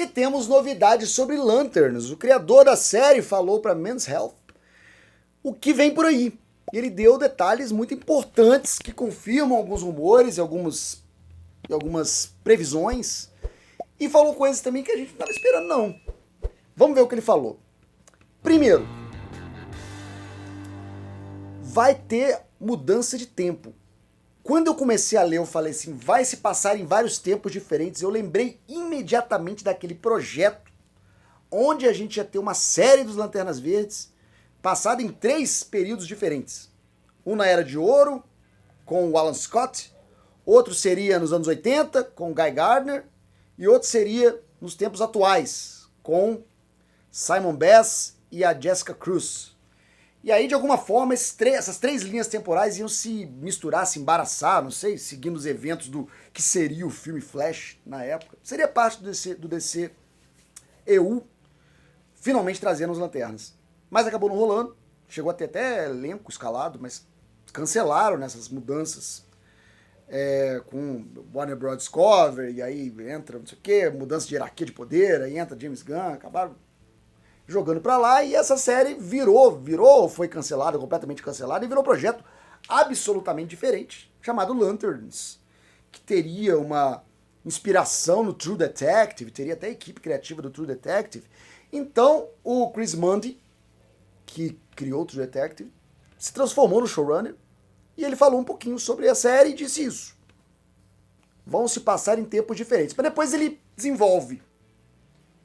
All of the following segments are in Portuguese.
E temos novidades sobre Lanterns. O criador da série falou para Men's Health o que vem por aí. E ele deu detalhes muito importantes que confirmam alguns rumores e algumas previsões. E falou coisas também que a gente não estava esperando, não. Vamos ver o que ele falou. Primeiro, vai ter mudança de tempo. Quando eu comecei a ler, eu falei assim, vai se passar em vários tempos diferentes. Eu lembrei imediatamente daquele projeto onde a gente ia ter uma série dos Lanternas Verdes passada em 3 períodos diferentes. Um na Era de Ouro, com o Alan Scott, outro seria nos anos 80, com o Guy Gardner, e outro seria nos tempos atuais, com Simon Bass e a Jessica Cruz. E aí, de alguma forma, essas 3 linhas temporais iam se misturar, se embaraçar, não sei, seguindo os eventos do que seria o filme Flash na época. Seria parte do DC EU, finalmente trazendo os Lanternas. Mas acabou não rolando, chegou a ter até elenco escalado, mas cancelaram nessas mudanças com Warner Bros. Discovery, e aí entra não sei o que, mudança de hierarquia de poder, aí entra James Gunn, acabaram jogando pra lá, e essa série foi cancelada, completamente cancelada, e virou um projeto absolutamente diferente, chamado Lanterns, que teria uma inspiração no True Detective, teria até a equipe criativa do True Detective. Então, o Chris Mundy, que criou o True Detective, se transformou no showrunner, e ele falou um pouquinho sobre a série e disse isso. Vão se passar em tempos diferentes. Mas depois ele desenvolve.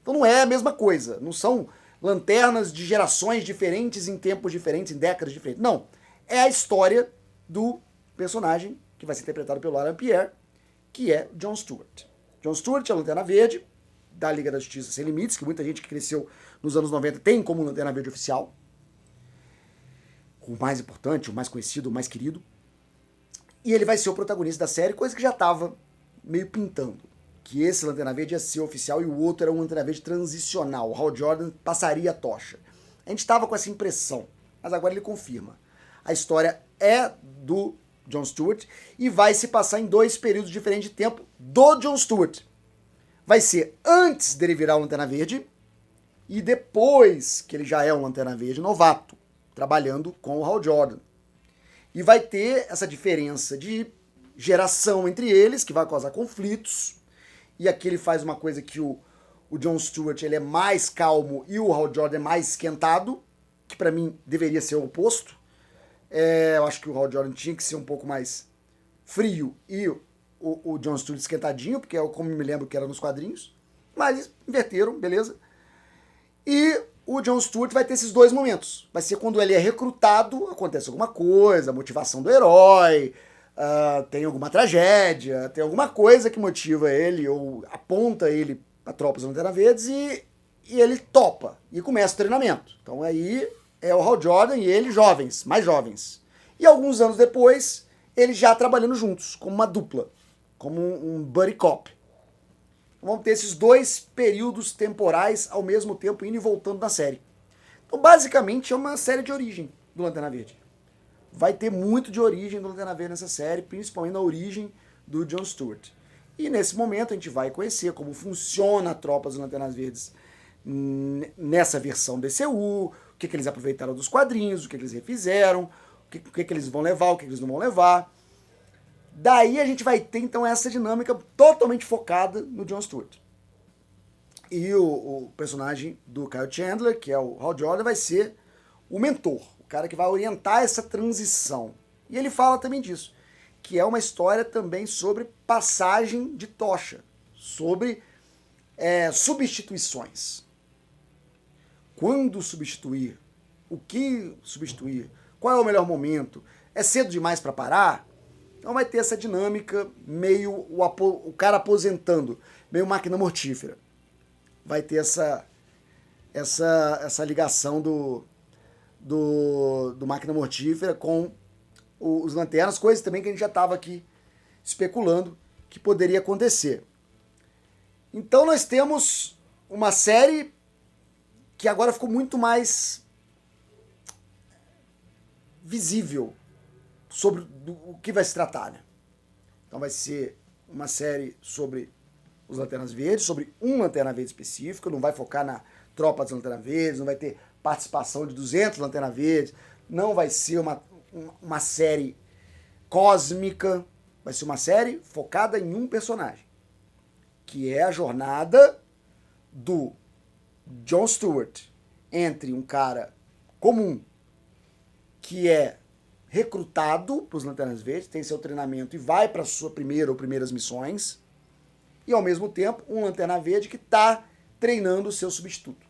Então não é a mesma coisa. Não são lanternas de gerações diferentes, em tempos diferentes, em décadas diferentes. Não. É a história do personagem que vai ser interpretado pelo Alan Pierre, que é John Stewart. John Stewart é a Lanterna Verde, da Liga da Justiça Sem Limites, que muita gente que cresceu nos anos 90 tem como Lanterna Verde oficial. O mais importante, o mais conhecido, o mais querido. E ele vai ser o protagonista da série, coisa que já estava meio pintando. Que esse Lanterna Verde ia ser oficial e o outro era um Lanterna Verde transicional. O Hal Jordan passaria a tocha. A gente estava com essa impressão, mas agora ele confirma. A história é do John Stewart e vai se passar em 2 períodos diferentes de tempo do John Stewart. Vai ser antes dele virar o Lanterna Verde e depois que ele já é um Lanterna Verde novato, trabalhando com o Hal Jordan. E vai ter essa diferença de geração entre eles, que vai causar conflitos. E aqui ele faz uma coisa que o John Stewart ele é mais calmo e o Hal Jordan é mais esquentado, que para mim deveria ser o oposto. Eu acho que o Hal Jordan tinha que ser um pouco mais frio e o John Stewart esquentadinho, porque é como me lembro que era nos quadrinhos. Mas inverteram, beleza? E o John Stewart vai ter esses 2 momentos. Vai ser quando ele é recrutado, acontece alguma coisa, a motivação do herói, tem alguma tragédia, tem alguma coisa que motiva ele ou aponta ele a tropas Lanterna Verdes e ele topa e começa o treinamento. Então aí é o Hal Jordan e ele jovens, mais jovens. E alguns anos depois, eles já trabalhando juntos, como uma dupla, como um buddy cop. Vamos ter esses 2 períodos temporais ao mesmo tempo indo e voltando na série. Então, basicamente, é uma série de origem do Lanterna Verde. Vai ter muito de origem do Lanterna Verde nessa série, principalmente na origem do John Stewart. E nesse momento a gente vai conhecer como funciona a tropa dos Lanternas Verdes nessa versão DCU, o que eles aproveitaram dos quadrinhos, o que eles refizeram, o que eles vão levar, o que eles não vão levar. Daí a gente vai ter, então, essa dinâmica totalmente focada no John Stewart. E o personagem do Kyle Chandler, que é o Hal Jordan, vai ser o mentor, o cara que vai orientar essa transição. E ele fala também disso, que é uma história também sobre passagem de tocha, sobre substituições. Quando substituir? O que substituir? Qual é o melhor momento? É cedo demais para parar? Então vai ter essa dinâmica meio o cara aposentando, meio máquina mortífera. Vai ter essa ligação do máquina mortífera com os lanternas, coisas também que a gente já estava aqui especulando que poderia acontecer. Então nós temos uma série que agora ficou muito mais visível sobre o que vai se tratar, né? Então vai ser uma série sobre os Lanternas Verdes, sobre um Lanterna Verde específico, não vai focar na tropa dos Lanternas Verdes, não vai ter participação de 200 Lanternas Verdes, não vai ser uma série cósmica, vai ser uma série focada em um personagem, que é a jornada do John Stewart entre um cara comum que é recrutado para os Lanternas Verdes, tem seu treinamento e vai para sua primeira ou primeiras missões, e ao mesmo tempo um Lanterna Verde que está treinando o seu substituto.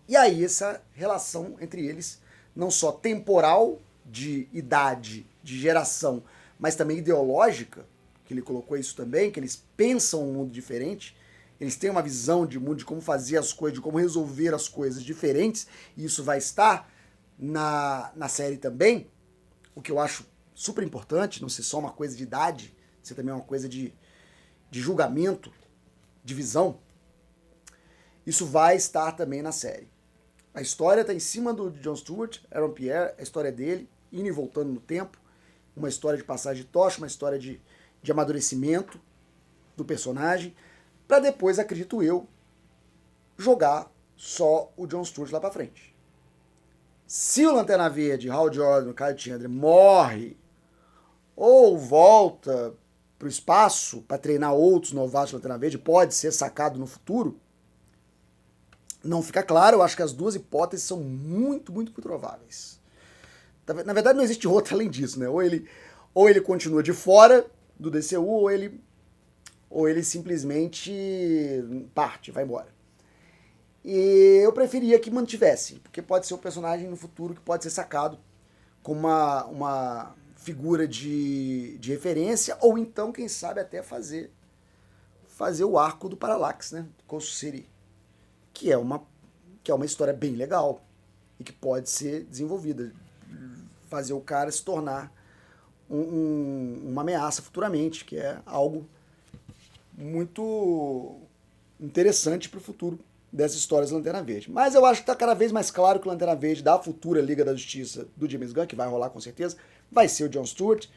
E aí essa relação entre eles, não só temporal, de idade, de geração, mas também ideológica, que ele colocou isso também, que eles pensam um mundo diferente, eles têm uma visão de mundo, de como fazer as coisas, de como resolver as coisas diferentes, e isso vai estar na série também, o que eu acho super importante, não ser só uma coisa de idade, ser também uma coisa de julgamento, de visão. Isso vai estar também na série. A história está em cima do John Stewart, Aaron Pierre, a história dele, indo e voltando no tempo, uma história de passagem de tocha, uma história de amadurecimento do personagem, para depois, acredito eu, jogar só o John Stewart lá para frente. Se o Lanterna Verde, Hal Jordan, o Kyle Chandler morre ou volta para o espaço para treinar outros novatos do Lanterna Verde, pode ser sacado no futuro, não fica claro. Eu acho que as duas hipóteses são muito, muito prováveis. Na verdade, não existe outra além disso, né? Ou ele continua de fora do DCU, ou ele simplesmente parte, vai embora. E eu preferia que mantivesse, porque pode ser um personagem no futuro que pode ser sacado como uma figura de referência, ou então, quem sabe, até fazer o arco do Parallax, né? Coast City, que é uma história bem legal e que pode ser desenvolvida. Fazer o cara se tornar uma ameaça futuramente, que é algo muito interessante para o futuro dessas histórias do Lanterna Verde. Mas eu acho que está cada vez mais claro que o Lanterna Verde da futura Liga da Justiça do James Gunn, que vai rolar com certeza, vai ser o John Stewart.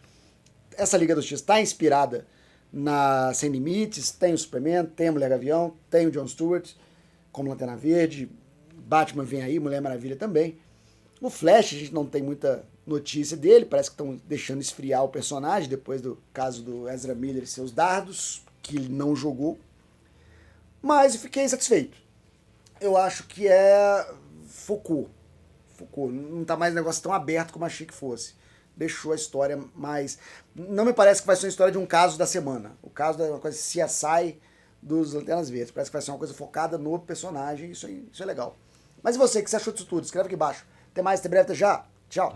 Essa Liga da Justiça está inspirada na Sem Limites, tem o Superman, tem a Mulher Gavião, tem o John Stewart como Lanterna Verde, Batman vem aí, Mulher Maravilha também. O Flash, a gente não tem muita notícia dele, parece que estão deixando esfriar o personagem depois do caso do Ezra Miller e seus dardos, que ele não jogou. Mas eu fiquei satisfeito. Eu acho que focou. Não tá mais um negócio tão aberto como achei que fosse. Deixou a história mais... Não me parece que vai ser uma história de um caso da semana. O caso é uma coisa CSI dos Lanternas Verdes. Parece que vai ser uma coisa focada no personagem. Isso é legal. Mas e você, o que você achou disso tudo? Escreve aqui embaixo. Até mais, até breve, até já. Tchau.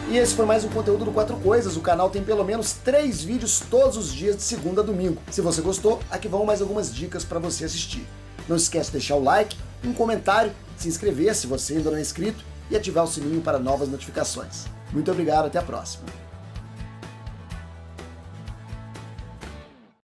E esse foi mais um conteúdo do 4 Coisas. O canal tem pelo menos 3 vídeos todos os dias de segunda a domingo. Se você gostou, aqui vão mais algumas dicas para você assistir. Não esquece de deixar o like, um comentário, se inscrever se você ainda não é inscrito e ativar o sininho para novas notificações. Muito obrigado, até a próxima.